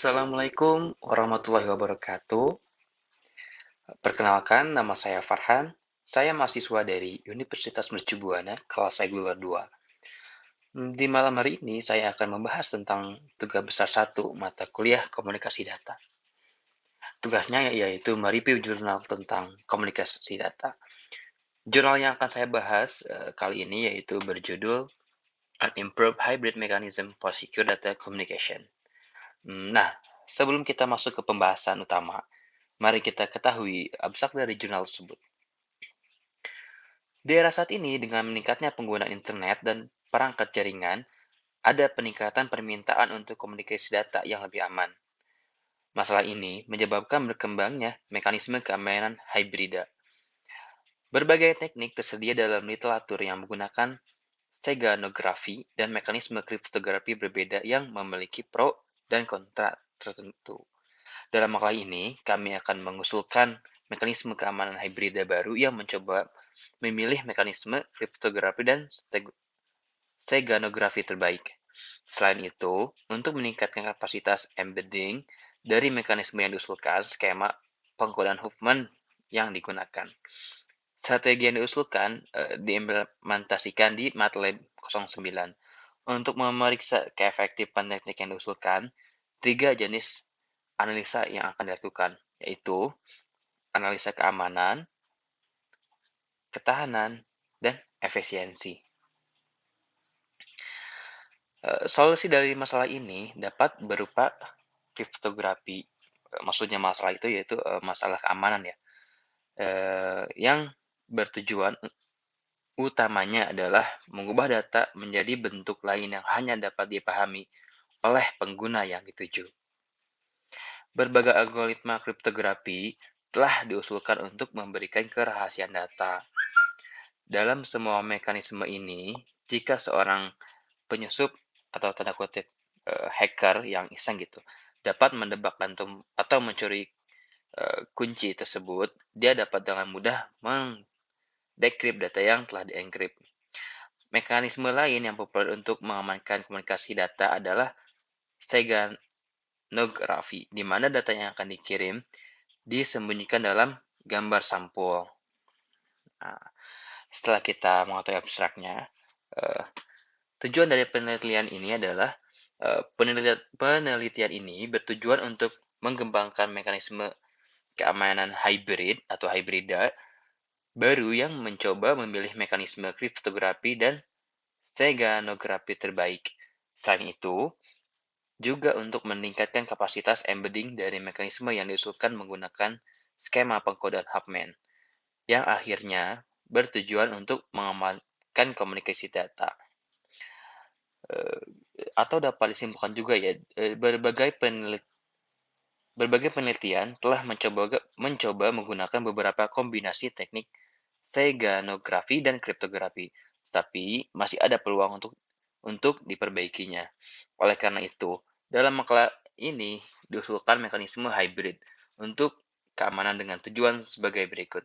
Assalamualaikum warahmatullahi wabarakatuh. Perkenalkan, nama saya Farhan. Saya mahasiswa dari Universitas Mercu Buana, kelas reguler 2. Di malam hari ini, saya akan membahas tentang tugas besar 1 mata kuliah komunikasi data. Tugasnya yaitu mereview jurnal tentang komunikasi data. Jurnal yang akan saya bahas kali ini yaitu berjudul An Improved Hybrid Mechanism for Secure Data Communication. Nah, sebelum kita masuk ke pembahasan utama, mari kita ketahui abstrak dari jurnal tersebut. Di era saat ini, dengan meningkatnya penggunaan internet dan perangkat jaringan, ada peningkatan permintaan untuk komunikasi data yang lebih aman. Masalah ini menyebabkan berkembangnya mekanisme keamanan hibrida. Berbagai teknik tersedia dalam literatur yang menggunakan steganografi dan mekanisme kriptografi berbeda yang memiliki pro dan kontra tertentu. Dalam makalah ini, kami akan mengusulkan mekanisme keamanan hibrida baru yang mencoba memilih mekanisme kriptografi dan steganografi terbaik. Selain itu, untuk meningkatkan kapasitas embedding dari mekanisme yang diusulkan, skema pengkodaan Huffman yang digunakan. Strategi yang diusulkan diimplementasikan di MATLAB 09. Untuk memeriksa keefektifan teknik yang diusulkan, 3 jenis analisa yang akan dilakukan, yaitu analisa keamanan, ketahanan, dan efisiensi. Solusi dari masalah ini dapat berupa kriptografi. Maksudnya masalah itu yaitu masalah keamanan ya, yang bertujuan utamanya adalah mengubah data menjadi bentuk lain yang hanya dapat dipahami oleh pengguna yang dituju. Berbagai algoritma kriptografi telah diusulkan untuk memberikan kerahasiaan data. Dalam semua mekanisme ini, jika seorang penyusup atau tanda kutip hacker yang iseng gitu dapat mendebak atau mencuri kunci tersebut, dia dapat dengan mudah mengdekrip data yang telah dienkrip. Mekanisme lain yang populer untuk mengamankan komunikasi data adalah steganografi, di mana data yang akan dikirim disembunyikan dalam gambar sampul. Nah, setelah kita mengetahui abstraknya, tujuan dari penelitian ini adalah penelitian ini bertujuan untuk mengembangkan mekanisme keamanan hybrid atau hibrida baru yang mencoba memilih mekanisme kriptografi dan steganografi terbaik. Selain itu, juga untuk meningkatkan kapasitas embedding dari mekanisme yang diusulkan menggunakan skema pengkodaan Huffman, yang akhirnya bertujuan untuk mengamankan komunikasi data. Atau dapat disimpulkan juga ya, berbagai penelitian telah mencoba menggunakan beberapa kombinasi teknik steganografi dan kriptografi, tetapi masih ada peluang untuk diperbaikinya. Oleh karena itu, dalam makalah ini diusulkan mekanisme hybrid untuk keamanan dengan tujuan sebagai berikut.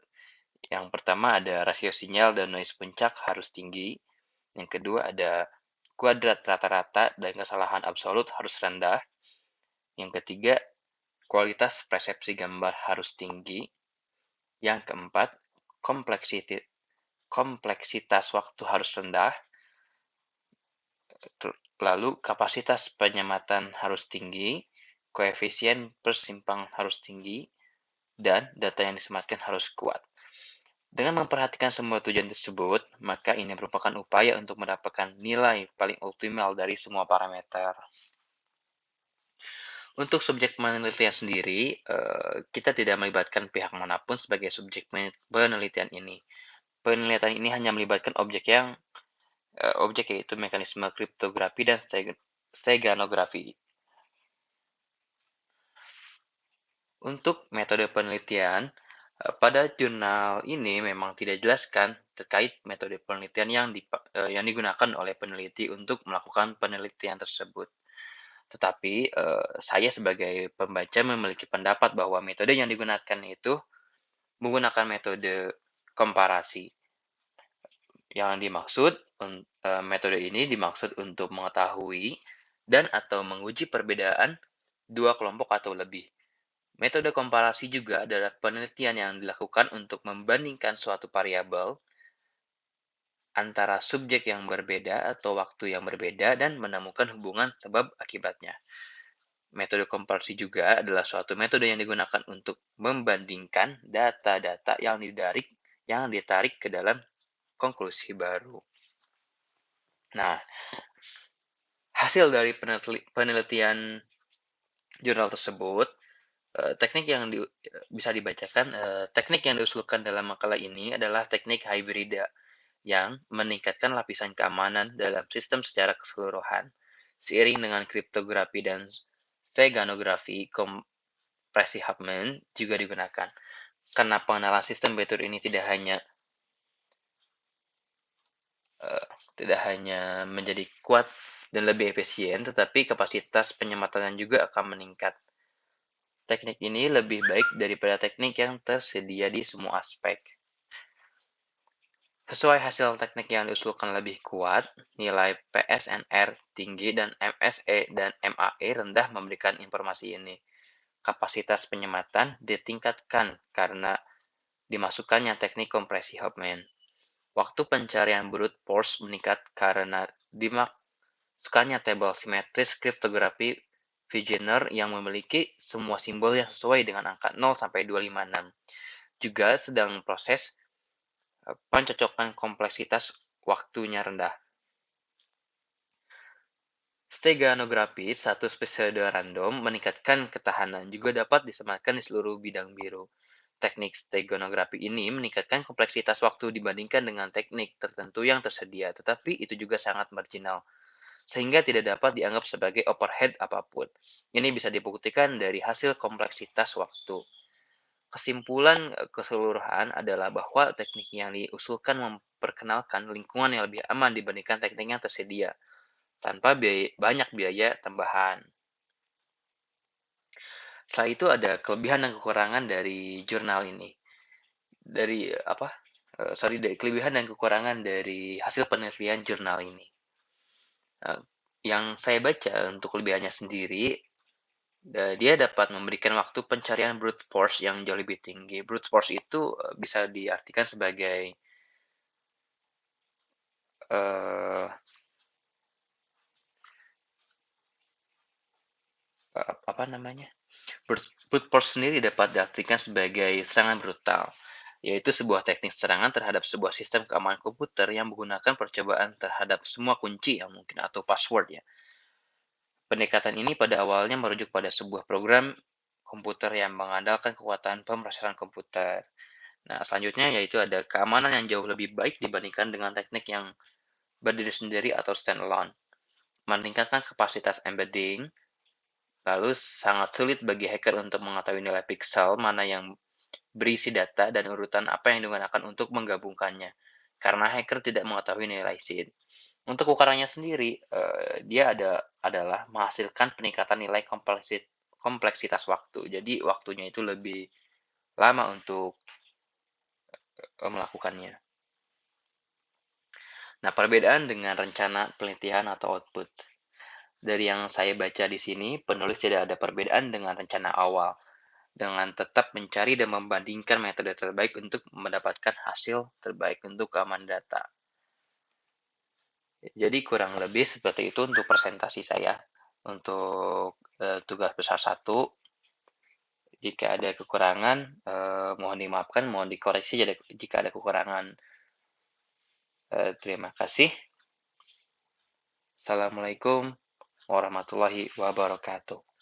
Yang pertama ada rasio sinyal dan noise puncak harus tinggi. Yang kedua ada kuadrat rata-rata dan kesalahan absolut harus rendah. Yang ketiga, kualitas persepsi gambar harus tinggi. Yang keempat, kompleksitas waktu harus rendah. Lalu kapasitas penyematan harus tinggi, koefisien persimpangan harus tinggi, dan data yang disematkan harus kuat. Dengan memperhatikan semua tujuan tersebut, maka ini merupakan upaya untuk mendapatkan nilai paling optimal dari semua parameter. Untuk subjek penelitian sendiri, kita tidak melibatkan pihak manapun sebagai subjek penelitian ini. Penelitian ini hanya melibatkan objek yaitu mekanisme kriptografi dan steganografi. Untuk metode penelitian, pada jurnal ini memang tidak dijelaskan terkait metode penelitian yang digunakan oleh peneliti untuk melakukan penelitian tersebut. Tetapi saya sebagai pembaca memiliki pendapat bahwa metode yang digunakan itu menggunakan metode komparasi. Yang dimaksud, metode ini dimaksud untuk mengetahui dan atau menguji perbedaan 2 kelompok atau lebih. Metode komparasi juga adalah penelitian yang dilakukan untuk membandingkan suatu variabel antara subjek yang berbeda atau waktu yang berbeda dan menemukan hubungan sebab akibatnya. Metode komparasi juga adalah suatu metode yang digunakan untuk membandingkan data-data yang ditarik ke dalam konklusi baru. Nah, hasil dari penelitian jurnal tersebut, teknik yang bisa dibacakan, teknik yang diusulkan dalam makalah ini adalah teknik hibrida yang meningkatkan lapisan keamanan dalam sistem secara keseluruhan. Seiring dengan kriptografi dan steganografi, kompresi Huffman juga digunakan. Karena pengenalan sistem fitur ini eh, tidak hanya menjadi kuat dan lebih efisien, tetapi kapasitas penyematan juga akan meningkat. Teknik ini lebih baik daripada teknik yang tersedia di semua aspek. Sesuai hasil teknik yang diusulkan lebih kuat, nilai PSNR tinggi dan MSE dan MAE rendah memberikan informasi ini. Kapasitas penyematan ditingkatkan karena dimasukkannya teknik kompresi Huffman. Waktu pencarian brute force meningkat karena dimasukkannya tabel simetris kriptografi Wegener yang memiliki semua simbol yang sesuai dengan angka 0 sampai 256. Juga sedang proses pencocokan kompleksitas waktunya rendah. Steganografi, satu spesies random, meningkatkan ketahanan, juga dapat disematkan di seluruh bidang biru. Teknik steganografi ini meningkatkan kompleksitas waktu dibandingkan dengan teknik tertentu yang tersedia, tetapi itu juga sangat marginal, sehingga tidak dapat dianggap sebagai overhead apapun. Ini bisa dibuktikan dari hasil kompleksitas waktu. Kesimpulan keseluruhan adalah bahwa teknik yang diusulkan memperkenalkan lingkungan yang lebih aman dibandingkan teknik yang tersedia, tanpa banyak biaya tambahan. Setelah itu ada kelebihan dan kekurangan dari jurnal ini. Dari kelebihan dan kekurangan dari hasil penelitian jurnal ini. Yang saya baca untuk kelebihannya sendiri, dia dapat memberikan waktu pencarian brute force yang jauh lebih tinggi. Brute force itu bisa diartikan sebagai uh, apa namanya? Brute force sendiri dapat diartikan sebagai serangan brutal, yaitu sebuah teknik serangan terhadap sebuah sistem keamanan komputer yang menggunakan percobaan terhadap semua kunci yang mungkin atau password ya. Pendekatan ini pada awalnya merujuk pada sebuah program komputer yang mengandalkan kekuatan pemrosesan komputer. Nah, selanjutnya yaitu ada keamanan yang jauh lebih baik dibandingkan dengan teknik yang berdiri sendiri atau standalone. Meningkatkan kapasitas embedding, lalu sangat sulit bagi hacker untuk mengetahui nilai pixel mana yang berisi data dan urutan apa yang digunakan untuk menggabungkannya, karena hacker tidak mengetahui nilai SID. Untuk ukurannya sendiri, dia adalah menghasilkan peningkatan nilai kompleksitas waktu. Jadi waktunya itu lebih lama untuk melakukannya. Nah, perbedaan dengan rencana penelitian atau output. Dari yang saya baca di sini, penulis tidak ada perbedaan dengan rencana awal, dengan tetap mencari dan membandingkan metode terbaik untuk mendapatkan hasil terbaik untuk keamanan data. Jadi kurang lebih seperti itu untuk presentasi saya. Untuk tugas besar 1, jika ada kekurangan, mohon dimaafkan, mohon dikoreksi jika ada kekurangan. Terima kasih. Assalamualaikum warahmatullahi wabarakatuh.